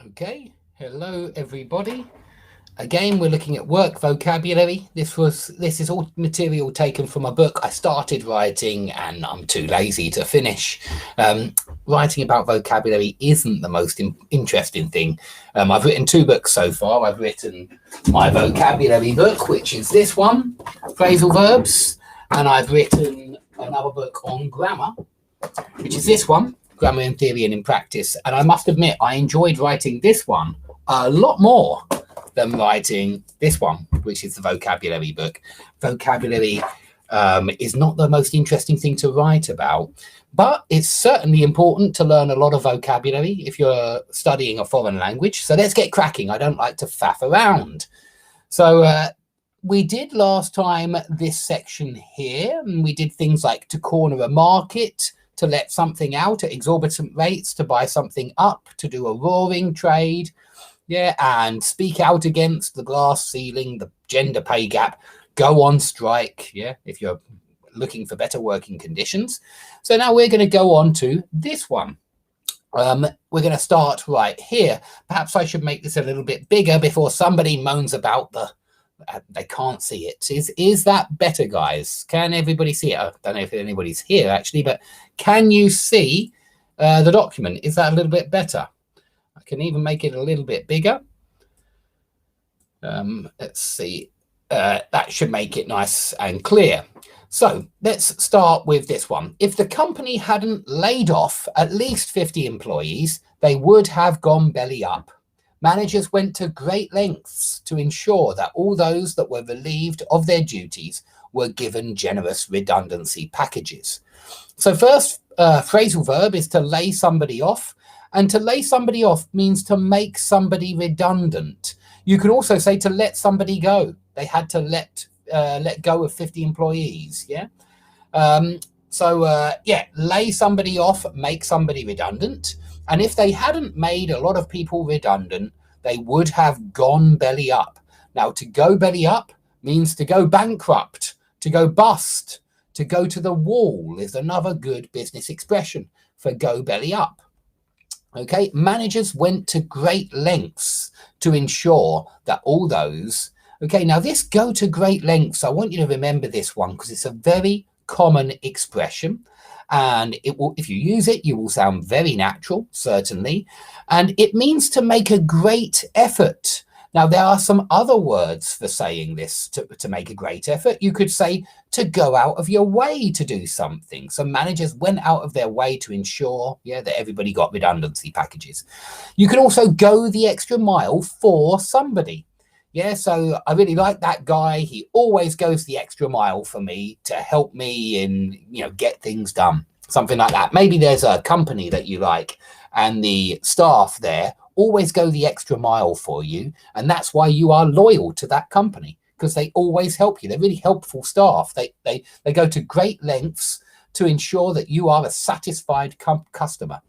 Okay, hello everybody. Again, we're looking at work vocabulary. This is all material taken from a book I started writing and I'm too lazy to finish. Writing about vocabulary isn't the most interesting thing. I've written 2 books so far. I've written my vocabulary book, which is this one, Phrasal Verbs, and I've written another book on grammar, which is this one, Grammar in Theory and in Practice. And I must admit, I enjoyed writing this one a lot more than writing this one, which is the vocabulary book. Vocabulary is not the most interesting thing to write about, but it's certainly important to learn a lot of vocabulary if you're studying a foreign language. So let's get cracking. I don't like to faff around. So we did last time this section here, and we did things like to corner a market, to let something out at exorbitant rates, to buy something up, to do a roaring trade, and speak out against the glass ceiling, the gender pay gap, go on strike, if you're looking for better working conditions. So now we're going to go on to this one. We're going to start right here. Perhaps I should make this a little bit bigger before somebody moans about they can't see it. Is that better, guys? Can everybody see it? I don't know if anybody's here actually, but can you see the document? Is that a little bit better? I can even make it a little bit bigger. Let's see. That should make it nice and clear. So let's start with this one. If the company hadn't laid off at least 50 employees, they would have gone belly up. Managers went to great lengths to ensure that all those that were relieved of their duties were given generous redundancy packages. So first phrasal verb is to lay somebody off, and to lay somebody off means to make somebody redundant. You could also say to let somebody go. They had to let go of 50 employees. Lay somebody off, make somebody redundant. And if they hadn't made a lot of people redundant, they would have gone belly up. Now, to go belly up means to go bankrupt, to go bust, to go to the wall is another good business expression for go belly up. Okay, managers went to great lengths to ensure that all those... Okay, now this go to great lengths, I want you to remember this one because it's a very common expression. And it will, if you use it, you will sound very natural, certainly. And it means to make a great effort. Now, there are some other words for saying this, to make a great effort. You could say to go out of your way to do something. So managers went out of their way to ensure that everybody got redundancy packages. You can also go the extra mile for somebody. So I really like that guy. He always goes the extra mile for me to help me in, get things done. Something like that. Maybe there's a company that you like and the staff there always go the extra mile for you. And that's why you are loyal to that company, because they always help you. They're really helpful staff. They go to great lengths to ensure that you are a satisfied customer.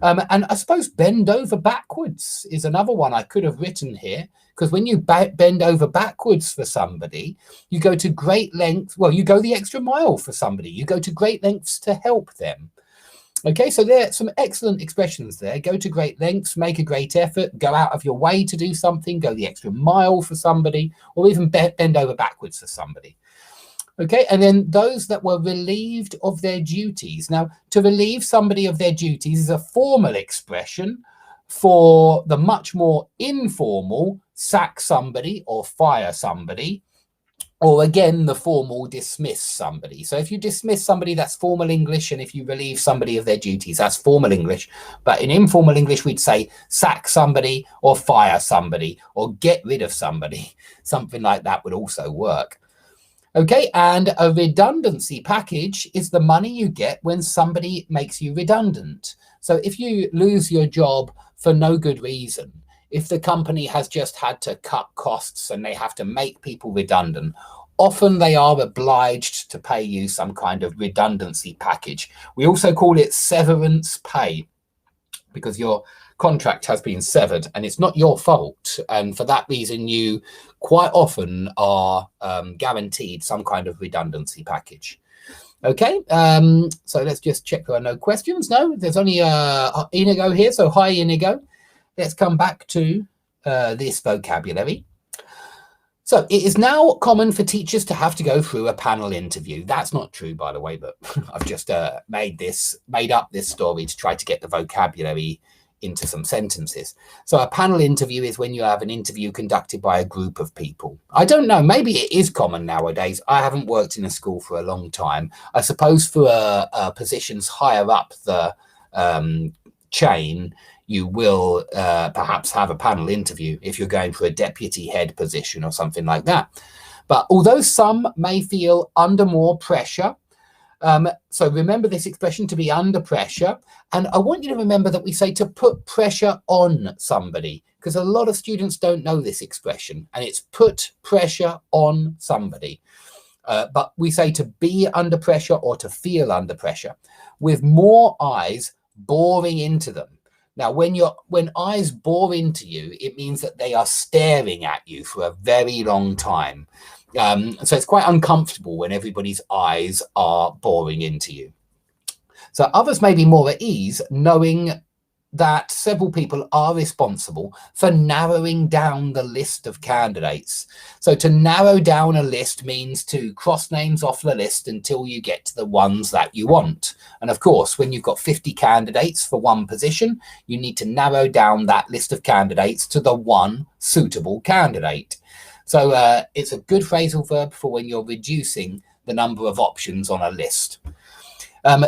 And I suppose bend over backwards is another one I could have written here, because when you bend over backwards for somebody, you go to great lengths. Well, you go the extra mile for somebody. You go to great lengths to help them. Okay, so there are some excellent expressions there. Go to great lengths, make a great effort, go out of your way to do something, go the extra mile for somebody, or even bend over backwards for somebody. Okay, and then those that were relieved of their duties. Now, to relieve somebody of their duties is a formal expression for the much more informal sack somebody or fire somebody, or again, the formal dismiss somebody. So if you dismiss somebody, that's formal English, and if you relieve somebody of their duties, that's formal English. But in informal English, we'd say sack somebody or fire somebody or get rid of somebody. Something like that would also work. Okay, and a redundancy package is the money you get when somebody makes you redundant. So if you lose your job for no good reason, if the company has just had to cut costs and they have to make people redundant, often they are obliged to pay you some kind of redundancy package. We also call it severance pay, because your contract has been severed and it's not your fault. And for that reason, you quite often are guaranteed some kind of redundancy package. Okay, so let's just check there are no questions. No, there's only Inigo here. So hi, Inigo. let's come back to this vocabulary. So it is now common for teachers to have to go through a panel interview. That's not true, by the way, but I've just made up this story to try to get the vocabulary into some sentences. So a panel interview is when you have an interview conducted by a group of people. I don't know, maybe it is common nowadays. I haven't worked in a school for a long time. I suppose for positions higher up the chain, you will perhaps have a panel interview if you're going for a deputy head position or something like that. But although some may feel under more pressure, so remember this expression, to be under pressure. And I want you to remember that we say to put pressure on somebody, because a lot of students don't know this expression, and it's put pressure on somebody. But we say to be under pressure or to feel under pressure with more eyes boring into them. Now, when eyes bore into you, it means that they are staring at you for a very long time. So it's quite uncomfortable when everybody's eyes are boring into you. So others may be more at ease knowing that several people are responsible for narrowing down the list of candidates. So to narrow down a list means to cross names off the list until you get to the ones that you want. And of course, when you've got 50 candidates for one position, you need to narrow down that list of candidates to the one suitable candidate. So it's a good phrasal verb for when you're reducing the number of options on a list.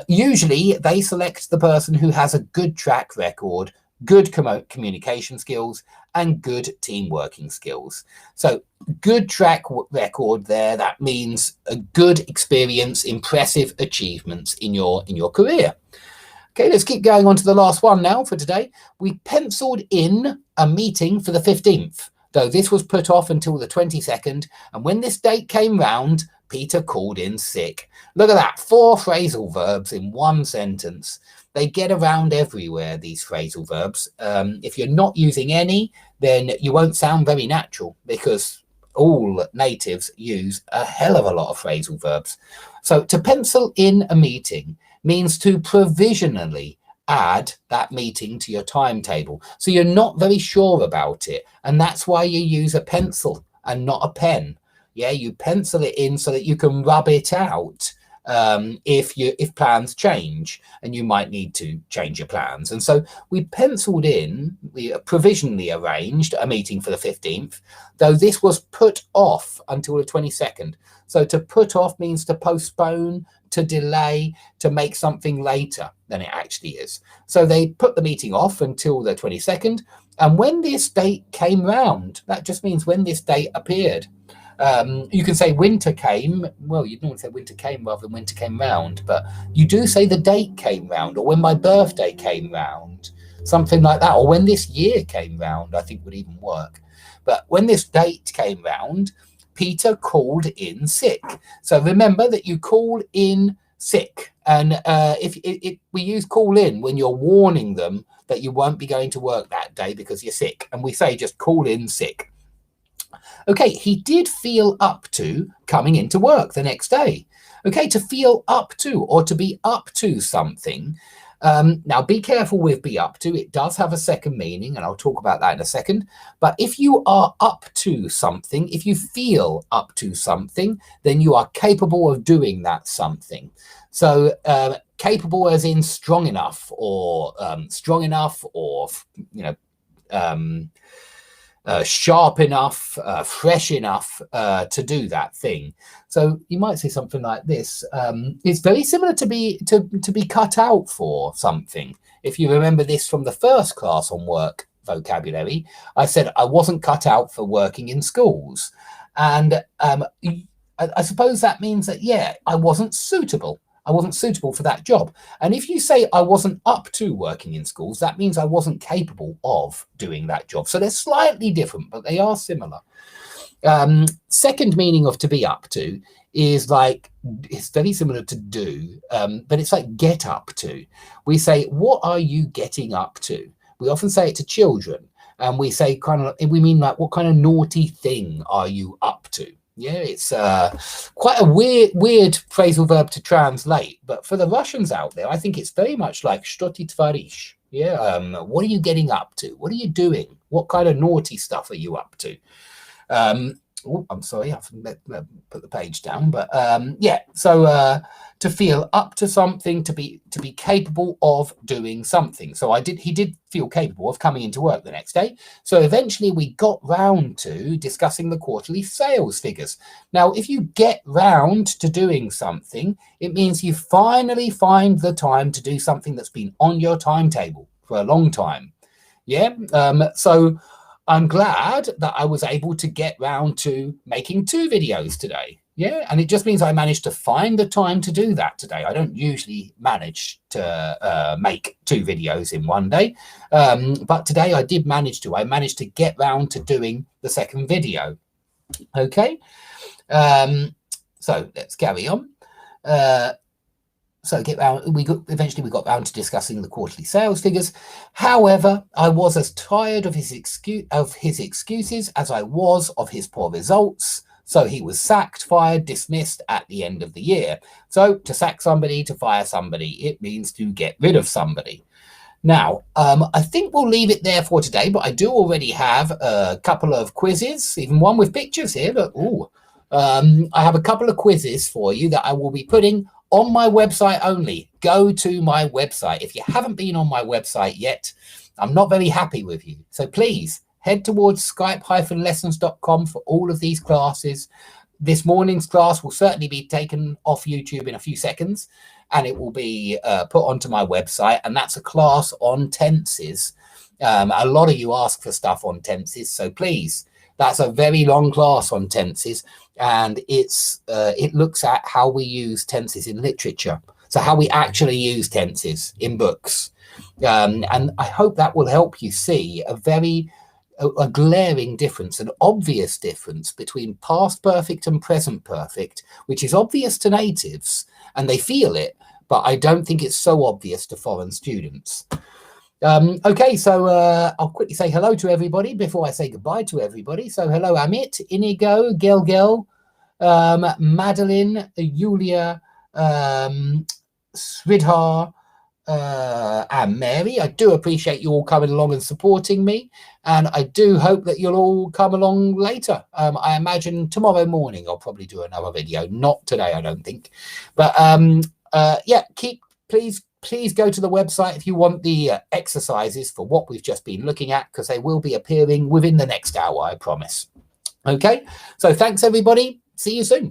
Usually they select the person who has a good track record, good communication skills, and good team working skills. So good track record there, that means a good experience, impressive achievements in your career. Okay, let's keep going on to the last one now for today. We penciled in a meeting for the 15th, though this was put off until the 22nd. And when this date came round, Peter called in sick. Look at that, 4 phrasal verbs in one sentence. They get around everywhere, these phrasal verbs. If you're not using any, then you won't sound very natural, because all natives use a hell of a lot of phrasal verbs. So to pencil in a meeting means to provisionally add that meeting to your timetable. So you're not very sure about it, and that's why you use a pencil and not a pen. Yeah, you pencil it in so that you can rub it out if plans change, and you might need to change your plans. And so we penciled in, we provisionally arranged a meeting for the 15th, though this was put off until the 22nd. So to put off means to postpone, to delay, to make something later than it actually is. So they put the meeting off until the 22nd. And when this date came round, that just means when this date appeared. You can say winter came. Well, you'd normally say winter came rather than winter came round, but you do say the date came round, or when my birthday came round, something like that, or when this year came round, I think would even work. But when this date came round, Peter called in sick. So remember that you call in sick, and we use call in when you're warning them that you won't be going to work that day because you're sick, and we say just call in sick. Okay, he did feel up to coming into work the next day. Okay, to feel up to, or to be up to something. Now, be careful with be up to. It does have a second meaning, and I'll talk about that in a second. But if you are up to something, if you feel up to something, then you are capable of doing that something. So capable as in strong enough, or you know, sharp enough, fresh enough to do that thing. So you might say something like this. It's very similar to be cut out for something. If you remember this from the first class on work vocabulary, I said I wasn't cut out for working in schools. And I suppose that means that, yeah, I wasn't suitable. I wasn't suitable for that job. And if you say I wasn't up to working in schools, that means I wasn't capable of doing that job. So they're slightly different, but they are similar. Second meaning of to be up to is like, it's very similar to do, but it's like get up to. We say, what are you getting up to? We often say it to children, and we say we mean like, what kind of naughty thing are you up to? Yeah, it's quite a weird phrasal verb to translate. But for the Russians out there, I think it's very much like что ты творишь. Yeah. What are you getting up to? What are you doing? What kind of naughty stuff are you up to? Oh, I'm sorry, I've put the page down, but yeah. So to feel up to something, to be capable of doing something. So he did feel capable of coming into work the next day. So eventually we got round to discussing the quarterly sales figures. Now, if you get round to doing something, it means you finally find the time to do something that's been on your timetable for a long time. Yeah. So I'm glad that I was able to get round to making 2 videos today. Yeah, and it just means I managed to find the time to do that today. I don't usually manage to make 2 videos in one day, but today I did manage to. I managed to get round to doing the second video. Okay, so let's carry on. So eventually we got round to discussing the quarterly sales figures. However, I was as tired of his excuses as I was of his poor results. So he was sacked, fired, dismissed at the end of the year. So to sack somebody, to fire somebody, it means to get rid of somebody. Now, I think we'll leave it there for today, but I do already have a couple of quizzes, even one with pictures here. Look, ooh. I have a couple of quizzes for you that I will be putting on my website only. Go to my website. If you haven't been on my website yet, I'm not very happy with you. So please head towards skype-lessons.com for all of these classes. This morning's class will certainly be taken off YouTube in a few seconds, and it will be put onto my website. And that's a class on tenses. A lot of you ask for stuff on tenses, so please. That's a very long class on tenses, and it looks at how we use tenses in literature. So how we actually use tenses in books. And I hope that will help you see a glaring difference, an obvious difference between past perfect and present perfect, which is obvious to natives, and they feel it, but I don't think it's so obvious to foreign students. Okay, so I'll quickly say hello to everybody before I say goodbye to everybody. So hello, Amit, Inigo, Gel, Madeline, Yulia, Sridhar, and Mary. I do appreciate you all coming along and supporting me, and I do hope that you'll all come along later. I imagine tomorrow morning I'll probably do another video. Not today, I don't think. But yeah, please go to the website if you want the exercises for what we've just been looking at, because they will be appearing within the next hour, I promise. Okay, so thanks everybody. See you soon.